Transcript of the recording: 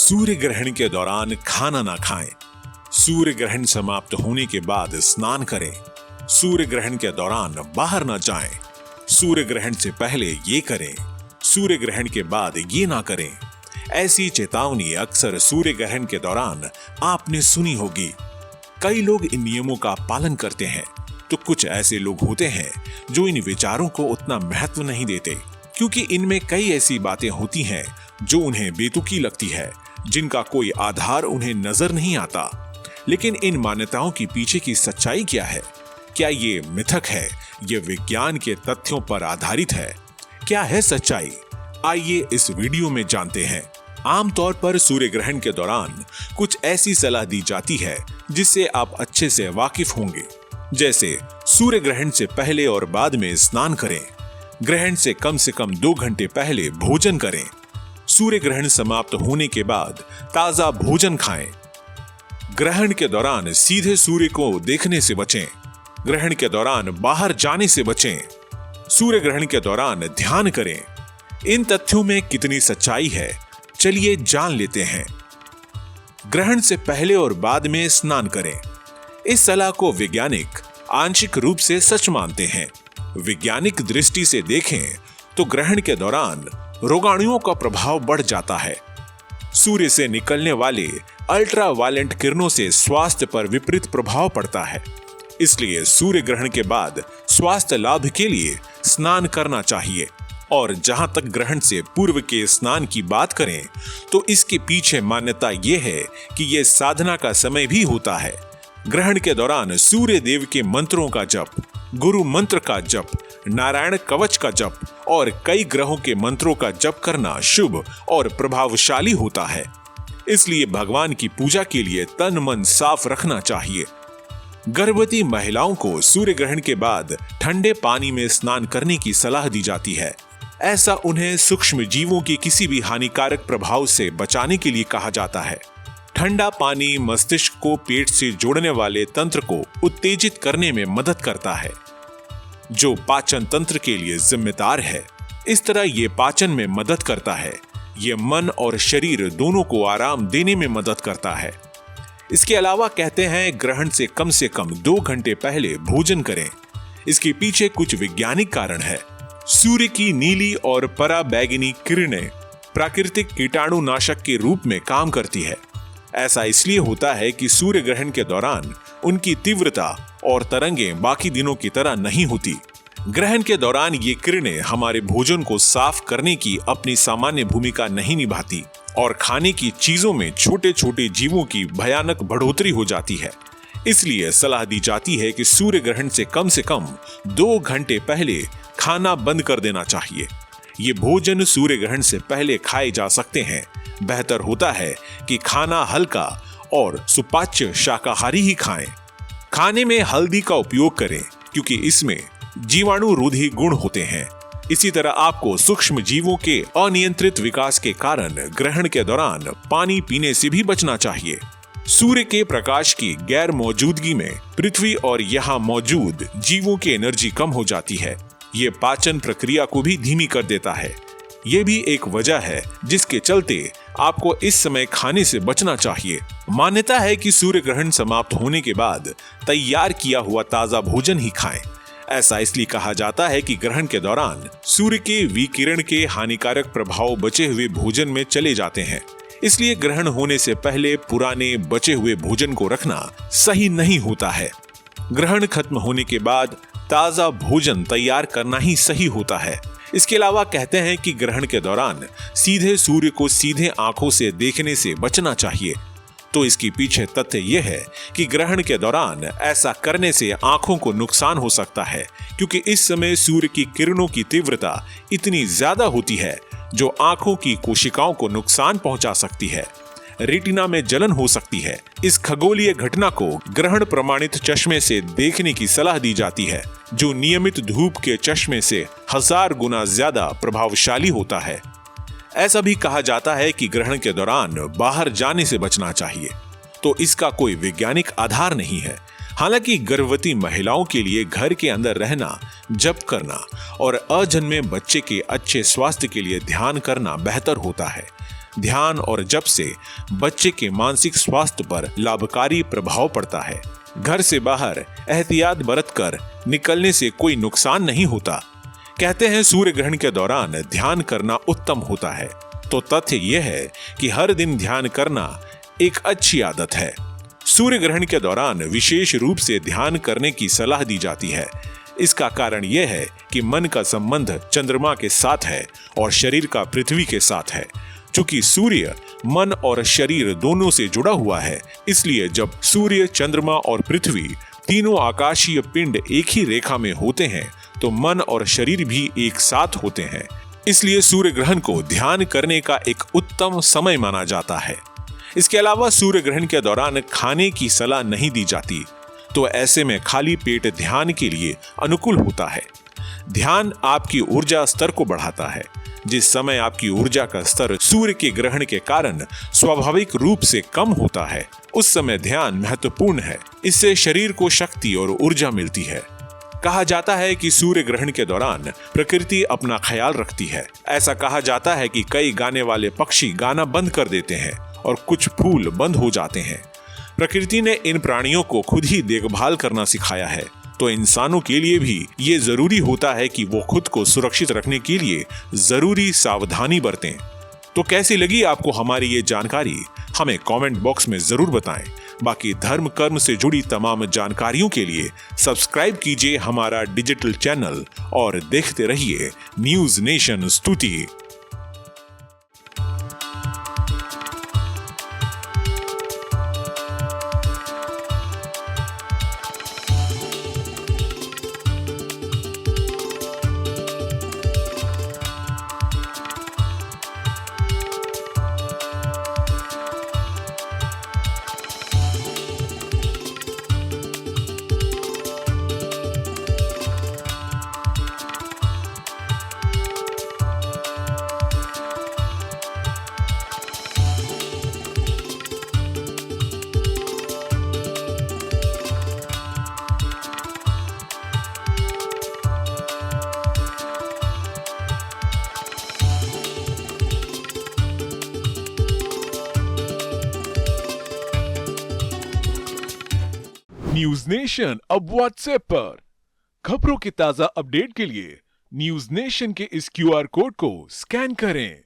सूर्य ग्रहण के दौरान खाना ना खाएं। सूर्य ग्रहण समाप्त होने के बाद स्नान करें। सूर्य ग्रहण के दौरान बाहर ना जाएं। सूर्य ग्रहण से पहले ये करें, सूर्य ग्रहण के बाद ये ना करें। ऐसी चेतावनी अक्सर सूर्य ग्रहण के दौरान आपने सुनी होगी। कई लोग इन नियमों का पालन करते हैं, तो कुछ ऐसे लोग होते हैं जो इन विचारों को उतना महत्व नहीं देते, क्योंकि इनमें कई ऐसी बातें होती हैं जो उन्हें बेतुकी लगती है, जिनका कोई आधार उन्हें नजर नहीं आता। लेकिन इन मान्यताओं के पीछे की सच्चाई क्या है? क्या ये मिथक है? ये विज्ञान के तथ्यों पर आधारित है? क्या है सच्चाई? आइए इस वीडियो में जानते हैं। आमतौर पर सूर्य ग्रहण के दौरान कुछ ऐसी सलाह दी जाती है जिससे आप अच्छे से वाकिफ होंगे। जैसे सूर्य ग्रहण से पहले और बाद में स्नान करें, ग्रहण से कम 2 घंटे पहले भोजन करें, सूर्य ग्रहण समाप्त होने के बाद ताजा भोजन खाएं, ग्रहण के दौरान सीधे सूर्य को देखने से बचें, ग्रहण के दौरान बाहर जाने से बचें, सूर्य ग्रहण के दौरान ध्यान करें। इन तथ्यों में कितनी सच्चाई है, चलिए जान लेते हैं। ग्रहण से पहले और बाद में स्नान करें। इस सलाह को वैज्ञानिक आंशिक रूप से सच मानते हैं। वैज्ञानिक दृष्टि से देखें तो ग्रहण के दौरान रोगाणुओं का प्रभाव बढ़ जाता है। सूर्य से निकलने वाले अल्ट्रावायलेंट किरणों से स्वास्थ्य पर विपरीत प्रभाव पड़ता है। इसलिए सूर्य ग्रहण के बाद स्वास्थ्य लाभ के लिए स्नान करना चाहिए। और जहां तक ग्रहण से पूर्व के स्नान की बात करें तो इसके पीछे मान्यता यह है कि यह साधना का समय भी होता है। ग्रहण के दौरान सूर्य देव के मंत्रों का जप, गुरु मंत्र का जप, नारायण कवच का जप और कई ग्रहों के मंत्रों का जप करना शुभ और प्रभावशाली होता है। इसलिए भगवान की पूजा के लिए तन मन साफ रखना चाहिए। गर्भवती महिलाओं को सूर्य ग्रहण के बाद ठंडे पानी में स्नान करने की सलाह दी जाती है। ऐसा उन्हें सूक्ष्म जीवों के किसी भी हानिकारक प्रभाव से बचाने के लिए कहा जाता है। ठंडा पानी मस्तिष्क को पेट से जोड़ने वाले तंत्र को उत्तेजित करने में मदद करता है, जो पाचन तंत्र के लिए जिम्मेदार है। इस तरह ये पाचन में मदद करता है। ये मन और शरीर दोनों को आराम देने में मदद करता है। इसके अलावा कहते हैं ग्रहण से कम 2 घंटे पहले भोजन करें। इसके पीछे कुछ वैज्ञानिक कारण है। सूर्य की नीली और पराबैंगनी किरणें प्राकृतिक कीटाणुनाशक के रूप में काम करती है। ऐसा इसलिए होता है कि सूर्य ग्रहण के दौरान उनकी तीव्रता और तरंगें बाकी दिनों की तरह नहीं होती। ग्रहण के दौरान ये किरणें हमारे भोजन को साफ करने की अपनी सामान्य भूमिका नहीं निभाती और खाने की चीजों में छोटे छोटे जीवों की भयानक बढ़ोतरी हो जाती है। इसलिए सलाह दी जाती है कि सूर्य ग्रहण से कम 2 घंटे पहले खाना बंद कर देना चाहिए। ये भोजन सूर्य ग्रहण से पहले खाए जा सकते हैं। बेहतर होता है कि खाना हल्का और सुपाच्य शाकाहारी ही खाएं। खाने में हल्दी का उपयोग करें, क्योंकि इसमें जीवाणु रोधी गुण होते हैं। इसी तरह आपको सूक्ष्म जीवों के अनियंत्रित विकास के कारण ग्रहण के दौरान पानी पीने से भी बचना चाहिए। सूर्य के प्रकाश की गैर मौजूदगी में पृथ्वी और यहाँ मौजूद जीवों की एनर्जी कम हो जाती है। ये पाचन प्रक्रिया को भी धीमी कर देता है। ये भी एक वजह है जिसके चलते आपको इस समय खाने से बचना चाहिए। मान्यता है कि सूर्य ग्रहण समाप्त होने के बाद तैयार किया हुआ ताजा भोजन ही खाएं। ऐसा इसलिए कहा जाता है कि ग्रहण के दौरान सूर्य के विकिरण के हानिकारक प्रभाव बचे हुए भोजन में चले जाते हैं। इसलिए ग्रहण होने से पहले पुराने बचे हुए भोजन को रखना सही नहीं होता है। ग्रहण खत्म होने के बाद ताजा भोजन तैयार करना ही सही होता है। इसके अलावा कहते हैं कि ग्रहण के दौरान सीधे सूर्य को सीधे आंखों से देखने से बचना चाहिए। तो इसके पीछे तथ्य यह है कि ग्रहण के दौरान ऐसा करने से आंखों को नुकसान हो सकता है, क्योंकि इस समय सूर्य की किरणों की तीव्रता इतनी ज्यादा होती है जो आंखों की कोशिकाओं को नुकसान पहुंचा सकती है। रेटिना में जलन हो सकती है। इस खगोलीय घटना को ग्रहण प्रमाणित चश्मे से देखने की सलाह दी जाती है, जो नियमित धूप के चश्मे से 1000 गुना ज्यादा प्रभावशाली होता है। ऐसा भी कहा जाता है कि ग्रहण के दौरान बाहर जाने से बचना चाहिए, तो इसका कोई वैज्ञानिक आधार नहीं है। हालांकि गर्भवती महिलाओं के लिए घर के अंदर रहना, जप करना और अजन्मे बच्चे के अच्छे स्वास्थ्य के लिए ध्यान करना बेहतर होता है। ध्यान और जप से बच्चे के मानसिक स्वास्थ्य पर लाभकारी प्रभाव पड़ता है। घर से बाहर एहतियात बरतकर निकलने से कोई नुकसान नहीं होता। कहते हैं सूर्य ग्रहण के दौरान ध्यान करना उत्तम होता है, तो तथ्य यह है कि हर दिन ध्यान करना एक अच्छी आदत है। सूर्य ग्रहण के दौरान विशेष रूप से ध्यान करने की सलाह दी जाती है। इसका कारण यह है कि मन का संबंध चंद्रमा के साथ है और शरीर का पृथ्वी के साथ है। चूंकि सूर्य मन और शरीर दोनों से जुड़ा हुआ है, इसलिए जब सूर्य, चंद्रमा और पृथ्वी तीनों आकाशीय पिंड एक ही रेखा में होते हैं तो मन और शरीर भी एक साथ होते हैं। इसलिए सूर्य ग्रहण को ध्यान करने का एक उत्तम समय माना जाता है। इसके अलावा सूर्य ग्रहण के दौरान खाने की सलाह नहीं दी जाती, तो ऐसे में खाली पेट ध्यान के लिए अनुकूल होता है। ध्यान आपकी ऊर्जा स्तर को बढ़ाता है। जिस समय आपकी ऊर्जा का स्तर सूर्य के ग्रहण के कारण स्वाभाविक रूप से कम होता है, उस समय ध्यान महत्वपूर्ण है। इससे शरीर को शक्ति और ऊर्जा मिलती है। कहा जाता है कि सूर्य ग्रहण के दौरान प्रकृति अपना ख्याल रखती है। ऐसा कहा जाता है कि कई गाने वाले पक्षी गाना बंद कर देते हैं और कुछ फूल बंद हो जाते हैं। प्रकृति ने इन प्राणियों को खुद ही देखभाल करना सिखाया है, तो इंसानों के लिए भी ये जरूरी होता है कि वो खुद को सुरक्षित रखने के लिए जरूरी सावधानी बरतें। तो कैसी लगी आपको हमारी ये जानकारी, हमें कमेंट बॉक्स में जरूर बताएं। बाकी धर्म कर्म से जुड़ी तमाम जानकारियों के लिए सब्सक्राइब कीजिए हमारा डिजिटल चैनल और देखते रहिए न्यूज नेशन स्तुति। न्यूज नेशन अब व्हाट्सएप पर खबरों के ताजा अपडेट के लिए न्यूज नेशन के इस क्यूआर कोड को स्कैन करें।